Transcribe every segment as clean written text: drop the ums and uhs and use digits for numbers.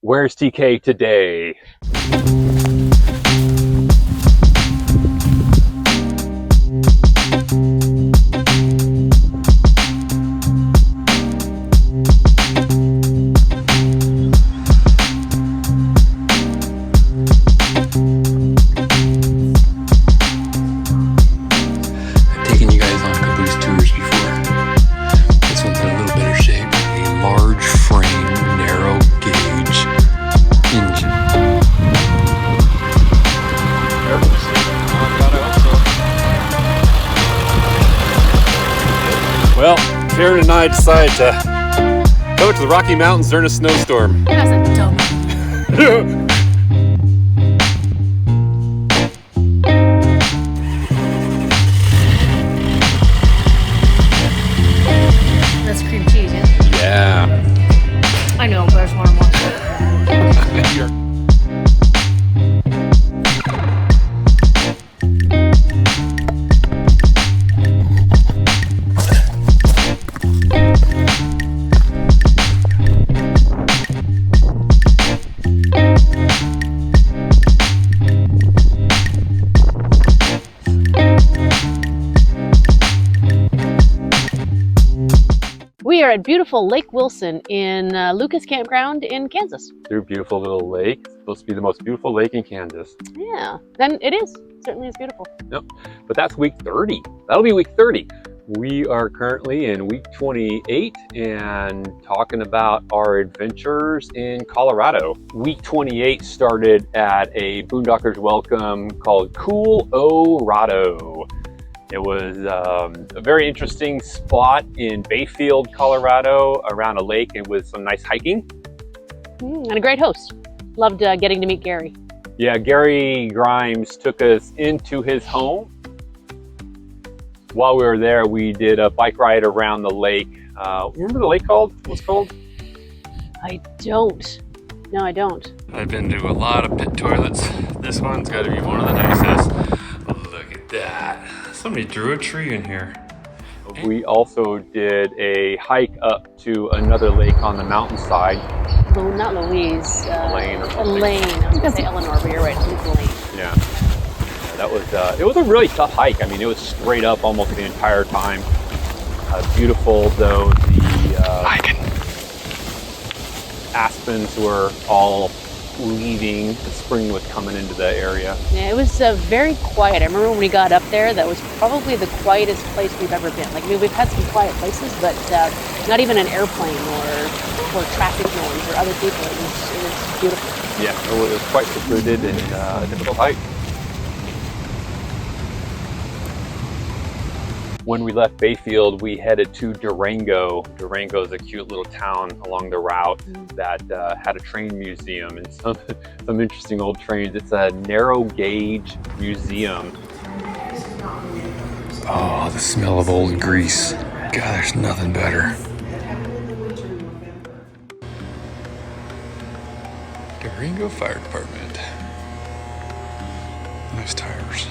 Where's TK today? Well, Karen and I decided to go to the Rocky Mountains during a snowstorm. That's a dumb. That's cream cheese, yeah? Yeah. I know, but I just want more. We are at beautiful Lake Wilson in Lucas Campground in Kansas. Through a beautiful little lake. It's supposed to be the most beautiful lake in Kansas. Yeah, then it is. It certainly is beautiful. Yep. But that's week 30. That'll be week 30. We are currently in week 28 and talking about our adventures in Colorado. Week 28 started at a Boondockers Welcome called Colorado. It was a very interesting spot in Bayfield, Colorado, around a lake and with some nice hiking. And a great host. Loved getting to meet Gary. Yeah, Gary Grimes took us into his home. While we were there, we did a bike ride around the lake. Remember the lake called? What's it called? I don't. No, I don't. I've been to a lot of pit toilets. This one's got to be one of the nicest. Look at that. Somebody drew a tree in here. We also did a hike up to another lake on the mountainside. Not Louise. Elaine or something. Elaine. I was going to say Eleanor, but you're right. It's Elaine. Yeah. That was, it was a really tough hike. I mean, it was straight up almost the entire time. Beautiful, though the aspens were all leaving. The spring was coming into the area. Yeah, it was very quiet. I remember when we got up there, that was probably the quietest place we've ever been. Like, I mean, we've had some quiet places, but not even an airplane or traffic noise or other people. It was beautiful. Yeah, it was quite secluded and a difficult hike. When we left Bayfield, we headed to Durango. Durango is a cute little town along the route that had a train museum and some interesting old trains. It's a narrow gauge museum. Oh, the smell of old grease. God, there's nothing better. Durango Fire Department. Nice tires.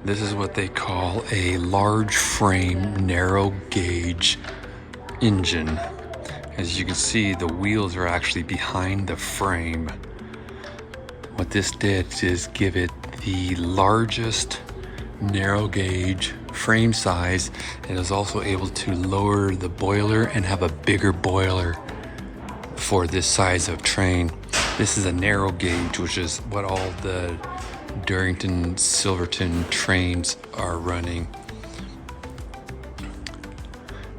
This is what they call a large frame, narrow gauge engine. As you can see, the wheels are actually behind the frame. What this did is give it the largest narrow gauge frame size, and is also able to lower the boiler and have a bigger boiler for this size of train. This is a narrow gauge, which is what all the Durango Silverton trains are running.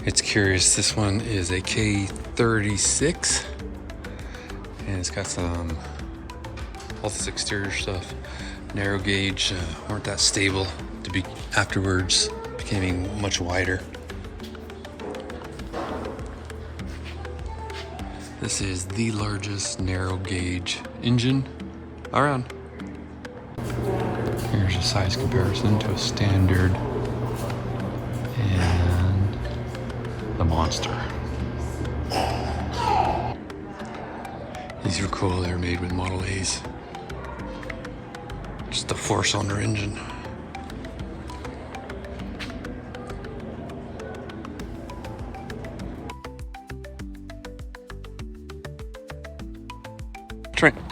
It's curious, this one is a K36 and it's got some all this exterior stuff. Narrow gauge weren't that stable to be afterwards, becoming much wider. This is the largest narrow gauge engine around. Here's a size comparison to a standard and the monster. These are cool, they're made with Model A's. Just a 4-cylinder engine.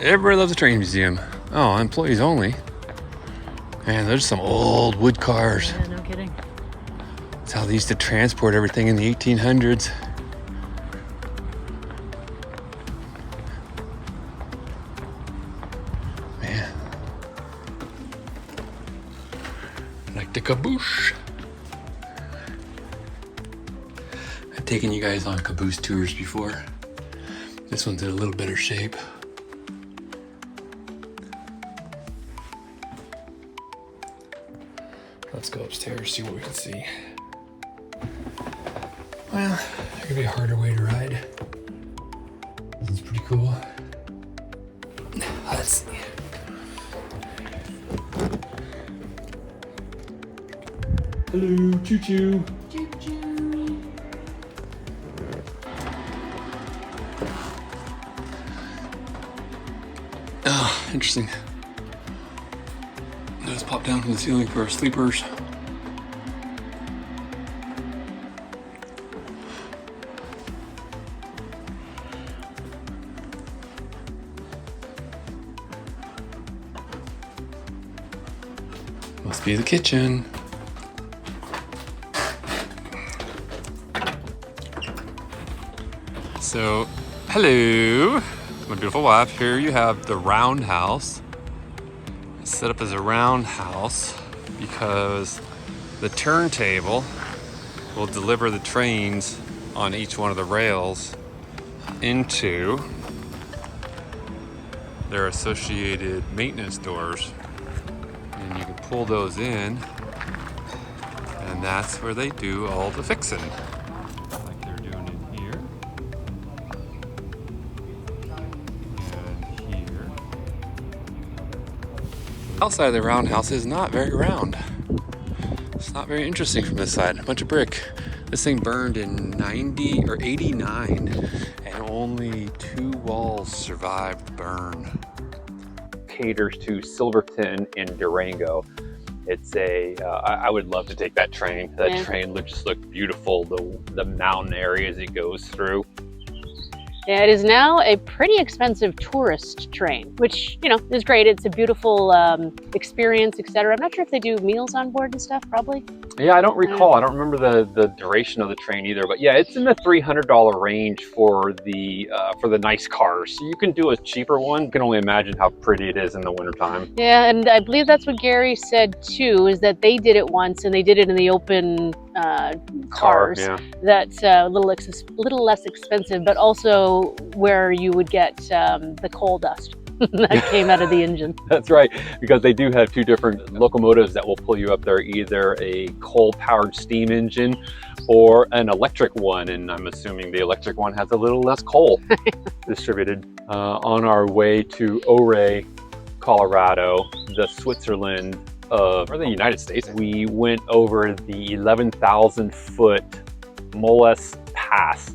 Everybody loves a train museum. Oh, employees only. Man, there's some old wood cars. Yeah, no kidding. That's how they used to transport everything in the 1800s. Man. Like the caboose. I've taken you guys on caboose tours before. This one's in a little better shape. Let's go upstairs, see what we can see. Well, that could be a harder way to ride. This is pretty cool. Let's see. Hello, choo-choo. Choo-choo. Oh, interesting. Let's pop down from the ceiling for our sleepers. Must be the kitchen. So, hello, my beautiful wife. Here you have the roundhouse. It's set up as a roundhouse because the turntable will deliver the trains on each one of the rails into their associated maintenance doors. And you can pull those in, and that's where they do all the fixing. Like they're doing in here. And here. The outside of the roundhouse is not very round. It's not very interesting from this side. A bunch of brick. This thing burned in 90 or 89, and only 2 walls survived the burn. Caters to Silverton and Durango. It's a, I would love to take that train. That train would just look beautiful, the mountain areas it goes through. Yeah, it is now a pretty expensive tourist train, which, you know, is great. It's a beautiful experience, etc. I'm not sure if they do meals on board and stuff, probably. Yeah, I don't recall. I don't remember the duration of the train either. But yeah, it's in the $300 range for the nice cars. So you can do a cheaper one. You can only imagine how pretty it is in the wintertime. Yeah, and I believe that's what Gary said too, is that they did it once and they did it in the open cars. Yeah. That's a little less expensive, but also where you would get the coal dust that came out of the engine. That's right, because they do have 2 different locomotives that will pull you up there, either a coal-powered steam engine or an electric one, and I'm assuming the electric one has a little less coal distributed. On our way to Ouray, Colorado, the Switzerland or the United States, we went over the 11,000 foot Moles Pass.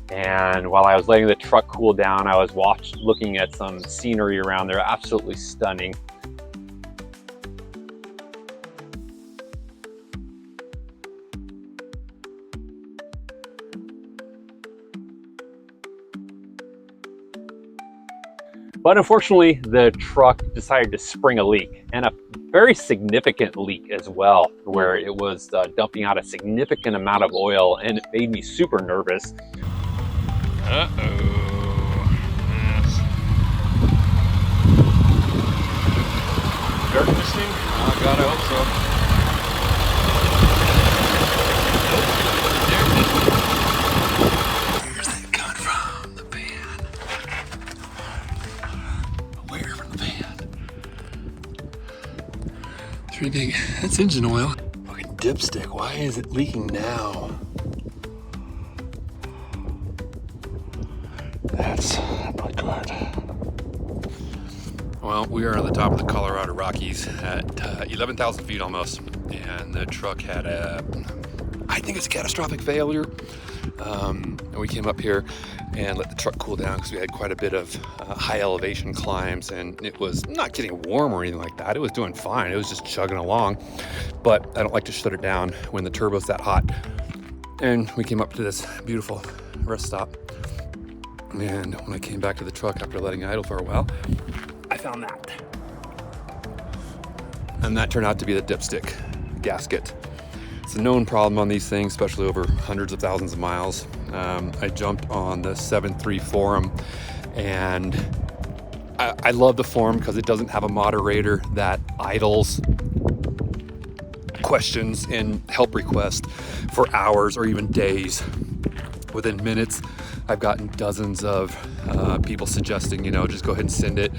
And while I was letting the truck cool down, I was looking at some scenery around there. Absolutely stunning. But unfortunately, the truck decided to spring a leak, and a very significant leak as well, where it was dumping out a significant amount of oil, and it made me super nervous. Uh-oh. Powerstroke. Where's that coming from? The van. Where from the van? Pretty big. That's engine oil. Fucking dipstick. Why is it leaking now? That's not good. Well, we are on the top of the Colorado Rockies at 11,000 feet almost, and the truck had I think it's a catastrophic failure. And we came up here and let the truck cool down because we had quite a bit of high elevation climbs, and it was not getting warm or anything like that. It was doing fine. It was just chugging along, but I don't like to shut it down when the turbo's that hot. And we came up to this beautiful rest stop. And when I came back to the truck after letting it idle for a while, I found that. And that turned out to be the dipstick gasket. It's a known problem on these things, especially over hundreds of thousands of miles. I jumped on the 7.3 forum, and I love the forum because it doesn't have a moderator that idles questions and help requests for hours or even days. Within minutes, I've gotten dozens of people suggesting, just go ahead and send it,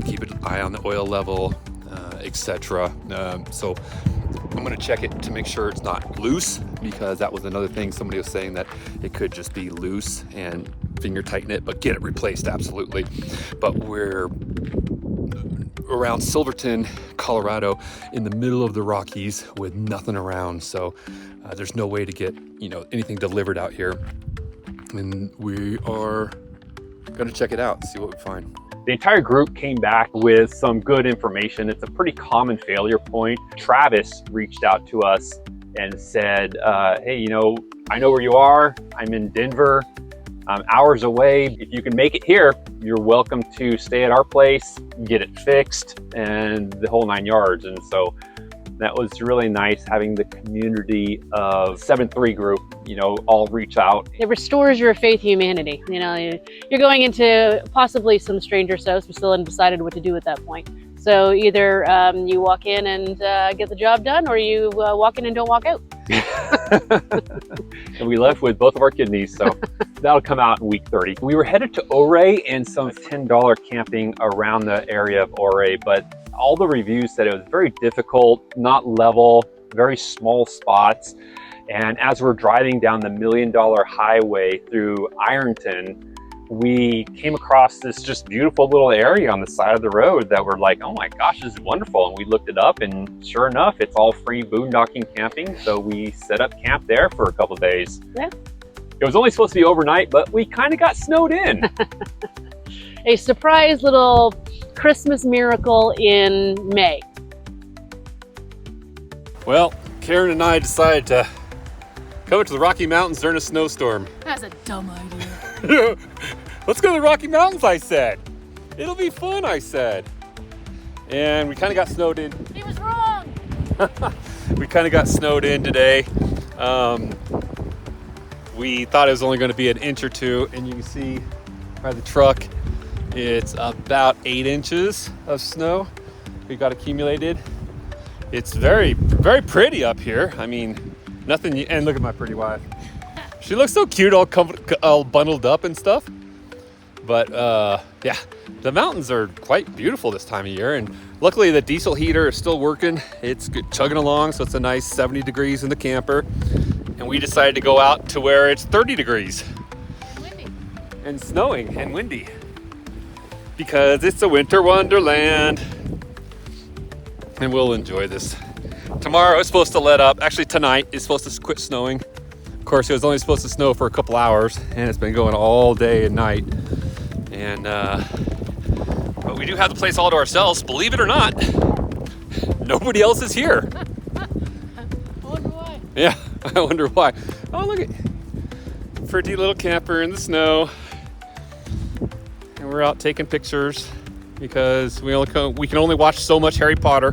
keep an eye on the oil level, etc. So I'm going to check it to make sure it's not loose, because that was another thing somebody was saying, that it could just be loose, and finger tighten it, but get it replaced, absolutely. But we're around Silverton, Colorado, in the middle of the Rockies with nothing around, so there's no way to get anything delivered out here, and we are gonna check it out, see what we find. The entire group came back with some good information. It's a pretty common failure point. Travis reached out to us and said, hey, I know where you are. I'm in Denver. I'm hours away. If you can make it here, you're welcome to stay at our place, get it fixed, and the whole 9 yards. And so that was really nice, having the community of 7.3 group, all reach out. It restores your faith in humanity. You're going into possibly some stranger's house. We still hadn't decided what to do at that point. So either you walk in and get the job done, or you walk in and don't walk out. And we left with both of our kidneys, so that'll come out in week 30. We were headed to Ouray and some $10 camping around the area of Ouray, but all the reviews said it was very difficult, not level, very small spots. And as we're driving down the $1 million highway through Ironton, we came across this just beautiful little area on the side of the road that we're like, oh my gosh, this is wonderful. And we looked it up, and sure enough, it's all free boondocking camping. So we set up camp there for a couple of days. Yeah. It was only supposed to be overnight, but we kind of got snowed in. A surprise little Christmas miracle in May. Well, Karen and I decided to come to the Rocky Mountains during a snowstorm. That's a dumb idea. Let's go to the Rocky Mountains, I said. It'll be fun, I said. And we kind of got snowed in. He was wrong. We kind of got snowed in today. We thought it was only going to be an inch or two, and you can see by the truck, it's about 8 inches of snow we got accumulated. It's very, very pretty up here. I mean, nothing, and look at my pretty wife. She looks so cute, all bundled up and stuff. But yeah, the mountains are quite beautiful this time of year, and luckily the diesel heater is still working. It's good, chugging along, so it's a nice 70 degrees in the camper. And we decided to go out to where it's 30 degrees. Windy. And snowing and windy. Because it's a winter wonderland. And we'll enjoy this. Tomorrow it's supposed to let up. Actually, tonight it's supposed to quit snowing. Of course, it was only supposed to snow for a couple hours, and it's been going all day and night. And but we do have the place all to ourselves, believe it or not. Nobody else is here. I wonder why. Yeah, I wonder why. Oh, look at pretty little camper in the snow. And we're out taking pictures because we can only watch so much Harry Potter.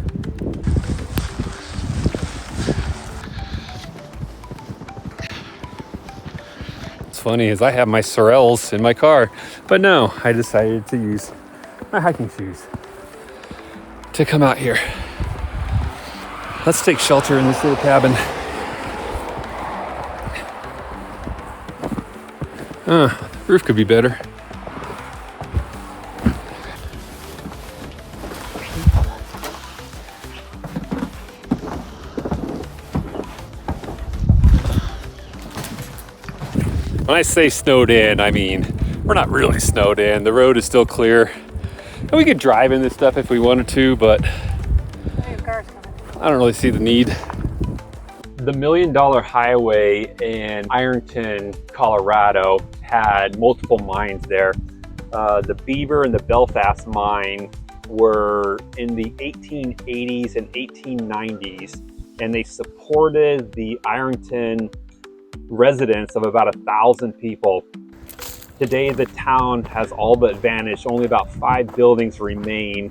What's funny is I have my Sorels in my car, but no, I decided to use my hiking shoes to come out here. Let's take shelter in this little cabin. Roof could be better. When I say snowed in, I mean, we're not really snowed in. The road is still clear. And we could drive in this stuff if we wanted to, but I don't really see the need. The $1 Million Highway in Ironton, Colorado had multiple mines there. The Beaver and the Belfast mine were in the 1880s and 1890s, and they supported the Ironton residents of about 1,000 people. Today, the town has all but vanished. Only about 5 buildings remain.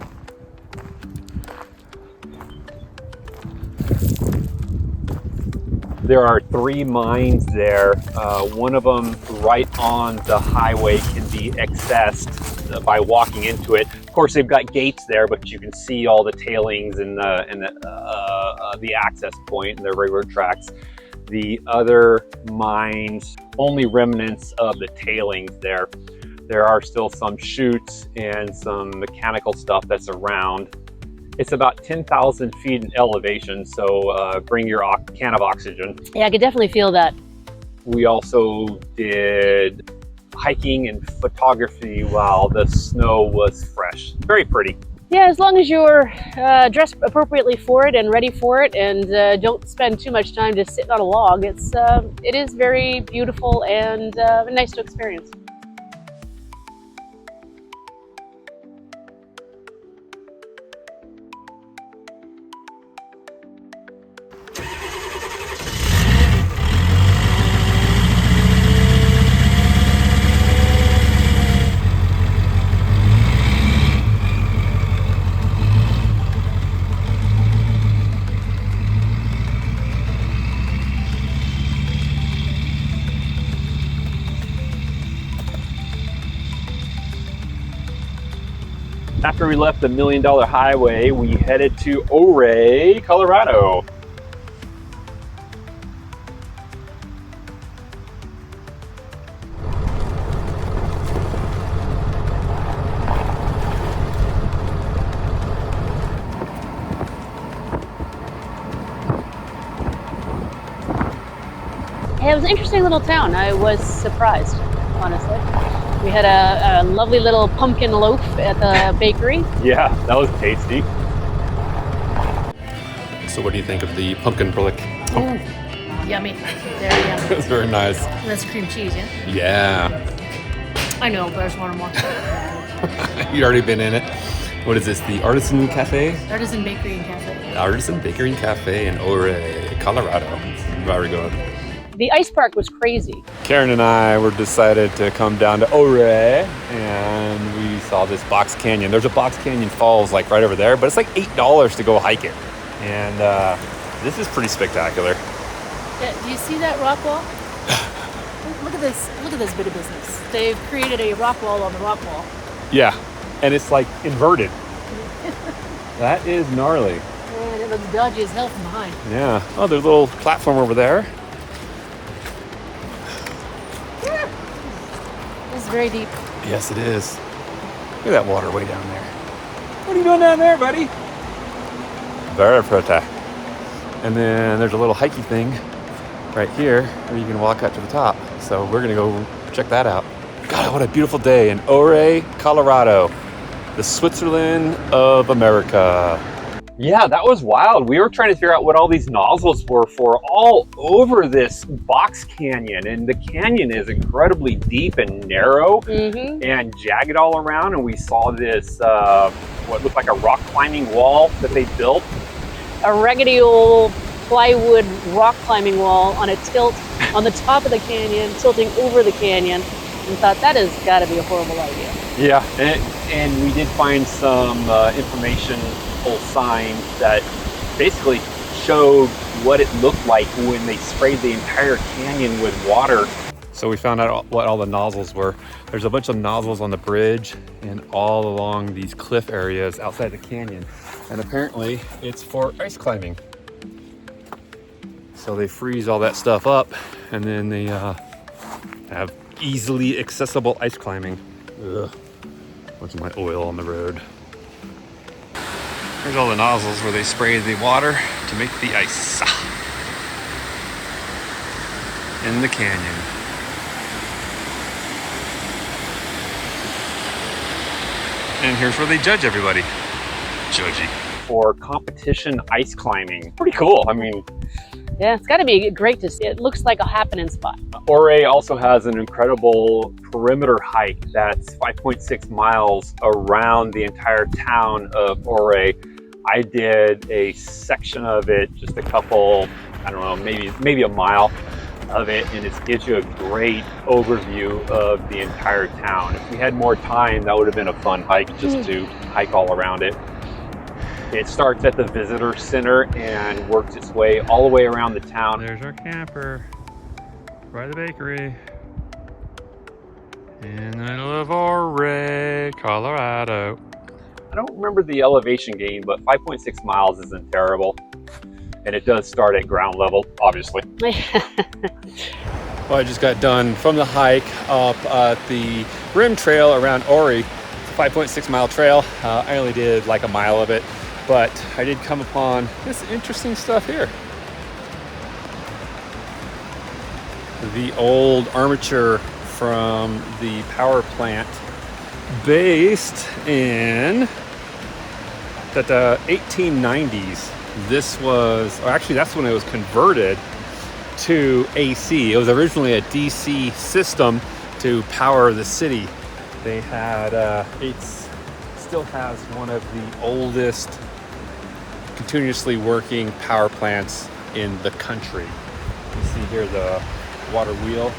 There are 3 mines there. One of them right on the highway can be accessed by walking into it. Of course, they've got gates there, but you can see all the tailings and the access point and the railroad tracks. The other mines, only remnants of the tailings there. There are still some chutes and some mechanical stuff that's around. It's about 10,000 feet in elevation, so bring your can of oxygen. Yeah, I could definitely feel that. We also did hiking and photography while the snow was fresh. Very pretty. Yeah, as long as you're dressed appropriately for it and ready for it, and don't spend too much time just sitting on a log, it is very beautiful and nice to experience. After we left the $1 Million Highway, we headed to Ouray, Colorado. Yeah, it was an interesting little town. I was surprised, honestly. We had a lovely little pumpkin loaf at the bakery. Yeah, that was tasty. So what do you think of the pumpkin brick? Ooh, yummy. Very yummy. It's very nice. That's cream cheese, yeah? Yeah. I know, but I just wanted more. You'd already been in it. What is this, the Artisan Cafe? Artisan Bakery and Cafe. Artisan Bakery and Cafe in Ouray, Colorado. Where are we going? The ice park was crazy. Karen and I were decided to come down to Ouray, and we saw this box canyon. There's a box canyon falls like right over there, but it's like $8 to go hike it. And this is pretty spectacular. Yeah, do you see that rock wall? Look at this. Look at this bit of business. They've created a rock wall on the rock wall. Yeah, and it's like inverted. That is gnarly. And it looks dodgy as hell from behind. Yeah. Oh, there's a little platform over there. It's very deep. Yes, it is. Look at that water way down there. What are you doing down there, buddy? Very pretty. And then there's a little hikey thing right here where you can walk up to the top. So we're gonna go check that out. God, what a beautiful day in Ouray, Colorado, the Switzerland of America. Yeah, that was wild. We were trying to figure out what all these nozzles were for all over this box canyon. And the canyon is incredibly deep and narrow and jagged all around. And we saw this, what looked like a rock climbing wall that they built. A raggedy old plywood rock climbing wall on a tilt on the top of the canyon, tilting over the canyon. And thought that has got to be a horrible idea. Yeah, and we did find some informational signs that basically showed what it looked like when they sprayed the entire canyon with water. So we found out what all the nozzles were. There's a bunch of nozzles on the bridge and all along these cliff areas outside the canyon. And apparently it's for ice climbing. So they freeze all that stuff up, and then they have easily accessible ice climbing. Ugh. Bunch of my oil on the road. Here's all the nozzles where they spray the water to make the ice in the canyon. And here's where they judge everybody. Judgy. For competition ice climbing. Pretty cool. I mean, yeah, it's got to be great to see. It looks like a happening spot. Ouray also has an incredible perimeter hike that's 5.6 miles around the entire town of Ouray. I did a section of it, just a couple, I don't know, maybe a mile of it, and it gives you a great overview of the entire town. If we had more time, that would have been a fun hike, just to hike all around it. It starts at the visitor center and works its way all the way around the town. There's our camper by the bakery in the middle of Ouray, Colorado. I don't remember the elevation gain, but 5.6 miles isn't terrible. And it does start at ground level, obviously. Well, I just got done from the hike up the rim trail around Ouray. It's a 5.6 mile trail. I only did like a mile of it, but I did come upon this interesting stuff here. The old armature from the power plant based in the 1890s. This was, or actually that's when it was converted to AC. It was originally a DC system to power the city. They had, it still has one of the oldest continuously working power plants in the country. You see here the water wheel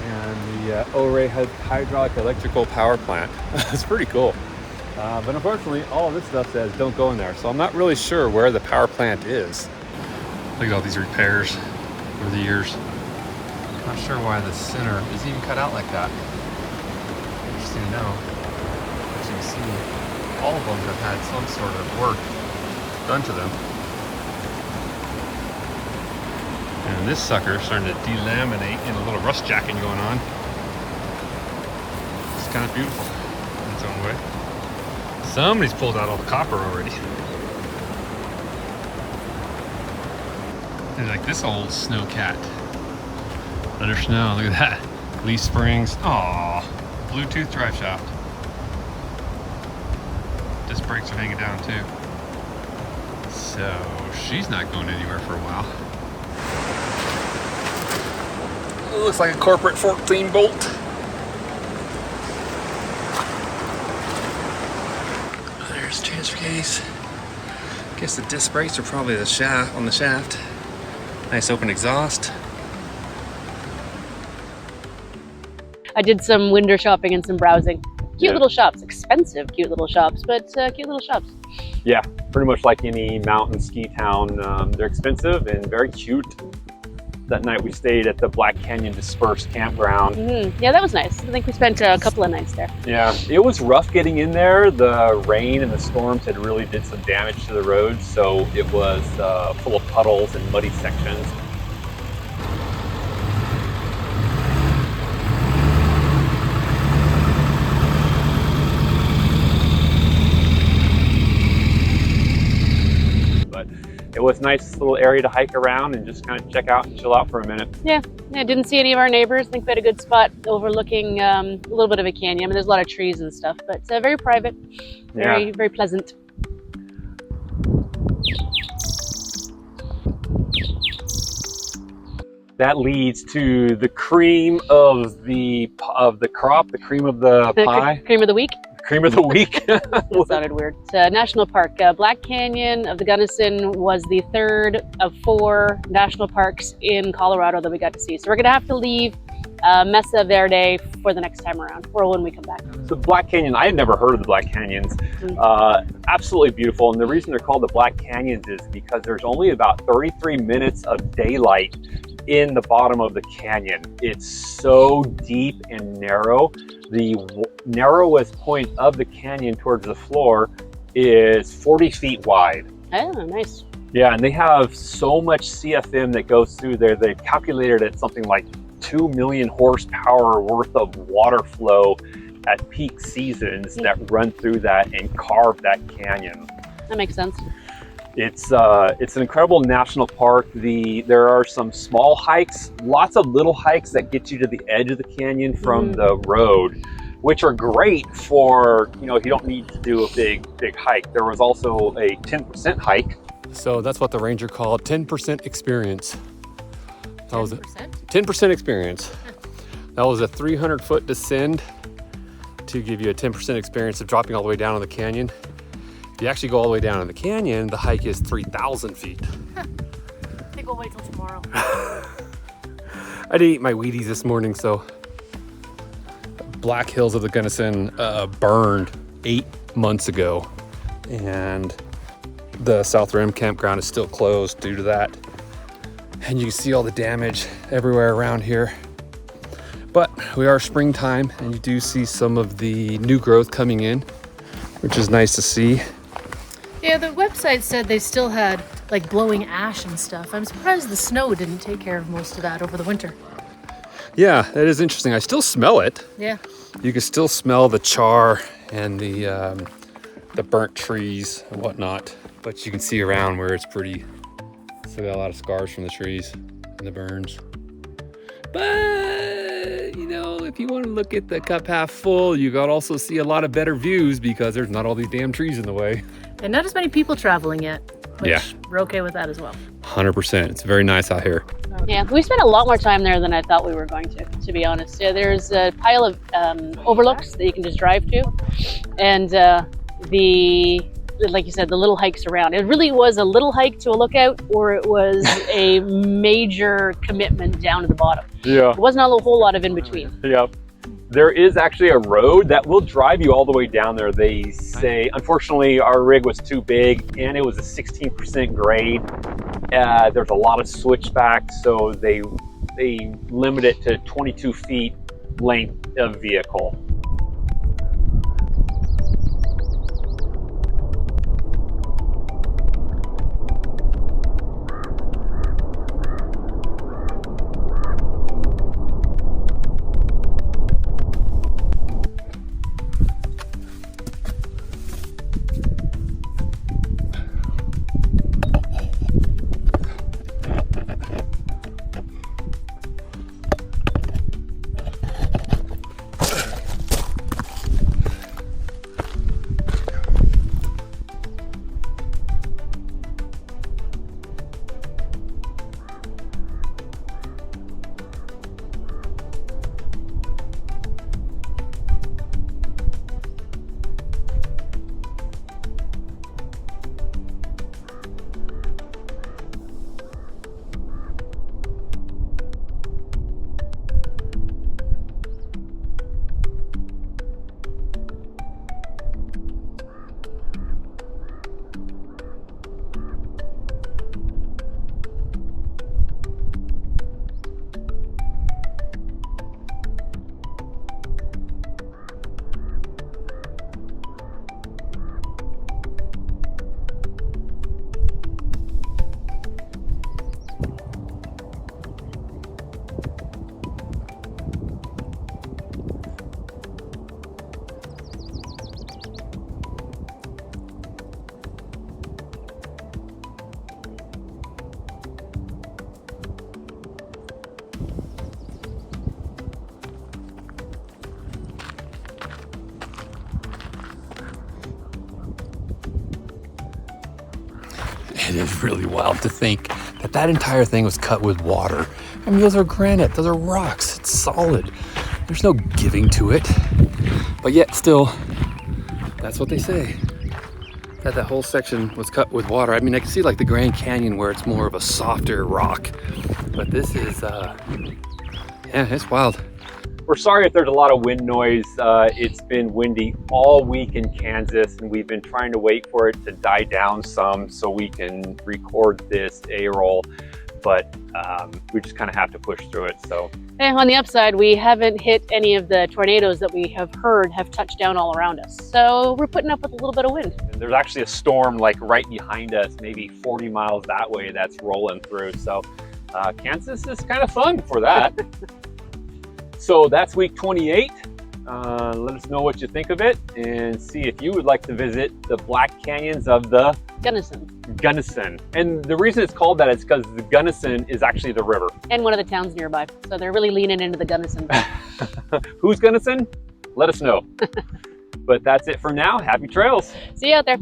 and the Ouray hydraulic electrical power plant. It's pretty cool. But unfortunately, all of this stuff says don't go in there. So I'm not really sure where the power plant is. Look at all these repairs over the years. Not sure why the center is even cut out like that. Interesting to know. As you can see, all of them have had some sort of work done to them. And this sucker is starting to delaminate and a little rust jacking going on. It's kind of beautiful in its own way. Somebody's pulled out all the copper already. And like this old snowcat. Under snow, look at that. Leaf springs. Aww. Bluetooth drive shaft. Disc brakes are hanging down too. So she's not going anywhere for a while. It looks like a corporate 14 bolt. There's the transfer case. Guess the disc brakes are probably the shaft on the shaft. Nice open exhaust. I did some window shopping and some browsing. Cute little shops, expensive cute little shops, but cute little shops. Yeah, pretty much like any mountain ski town. They're expensive and very cute. That night we stayed at the Black Canyon Dispersed Campground. Yeah, that was nice. I think we spent a couple of nights there. Yeah, it was rough getting in there. The rain and the storms had really did some damage to the roads, so it was full of puddles and muddy sections. It was a nice little area to hike around and just kind of check out and chill out for a minute. Yeah, didn't see any of our neighbors. I think we had a good spot overlooking a little bit of a canyon. I mean, there's a lot of trees and stuff, but very private, very pleasant. That leads to the cream of the crop, the cream of the pie. Cream of the week? Cream of the week. That sounded weird. It's a national park. Black Canyon of the Gunnison was the third of 4 national parks in Colorado that we got to see. So we're gonna have to leave Mesa Verde for the next time around, or when we come back. So Black Canyon, I had never heard of the Black Canyons. Absolutely beautiful, and the reason they're called the Black Canyons is because there's only about 33 minutes of daylight in the bottom of the canyon. It's so deep and narrow. The narrowest point of the canyon towards the floor is 40 feet wide. Oh, nice. Yeah, and they have so much CFM that goes through there. They've calculated it something like 2 million horsepower worth of water flow at peak seasons that run through that and carve that canyon. That makes sense. It's an incredible national park. There are some small hikes, lots of little hikes that get you to the edge of the canyon from the road, which are great for, you know, if you don't need to do a big hike. There was also a 10% hike. So that's what the ranger called 10% experience. That was a 10%? 10% experience. That was a 300-foot descend to give you a 10% experience of dropping all the way down in the canyon. If you actually go all the way down in the canyon, the hike is 3,000 feet. I think we'll wait till tomorrow. I didn't eat my Wheaties this morning, so. Black Hills of the Gunnison burned 8 months ago, and the South Rim campground is still closed due to that. And you can see all the damage everywhere around here. But we are springtime, and you do see some of the new growth coming in, which is nice to see. Yeah, the website said they still had like blowing ash and stuff. I'm surprised the snow didn't take care of most of that over the winter. Yeah, that is interesting. I still smell it. Yeah. You can still smell the char and the burnt trees and whatnot, but you can see around where it's pretty. Still got a lot of scars from the trees and the burns. But, you know, if you want to look at the cup half full, you got also see a lot of better views because there's not all these damn trees in the way. And not as many people traveling yet, which Yeah. we're okay with that as well. 100%. It's very nice out here. Yeah, we spent a lot more time there than I thought we were going to be honest. Yeah, there's a pile of overlooks that you can just drive to. And like you said, the little hikes around. It really was a little hike to a lookout, or it was a major commitment down to the bottom. Yeah. It wasn't a whole lot of in between. Yep. There is actually a road that will drive you all the way down there. They say, unfortunately, our rig was too big and it was a 16% grade. There's a lot of switchbacks, so they limit it to 22 feet length of vehicle. It is really wild to think that that entire thing was cut with water. I mean, those are granite, those are rocks, it's solid. There's no giving to it. But yet still, that's what they say. That whole section was cut with water. I mean, I can see like the Grand Canyon where it's more of a softer rock. But this is, yeah, it's wild. We're sorry if there's a lot of wind noise. It's been windy all week in Kansas, and we've been trying to wait for it to die down some so we can record this A-roll. but we just kind of have to push through it. So, and on the upside, we haven't hit any of the tornadoes that we have heard have touched down all around us. So we're putting up with a little bit of wind. and there's actually a storm like right behind us, maybe 40 miles that way, that's rolling through. So Kansas is kind of fun for that. So that's week 28. Let us know what you think of it and see if you would like to visit the Black Canyons of the Gunnison. And the reason it's called that is because the Gunnison is actually the river. And one of the towns nearby. So they're really leaning into the Gunnison. Who's Gunnison? Let us know. But that's it for now. Happy trails. See you out there.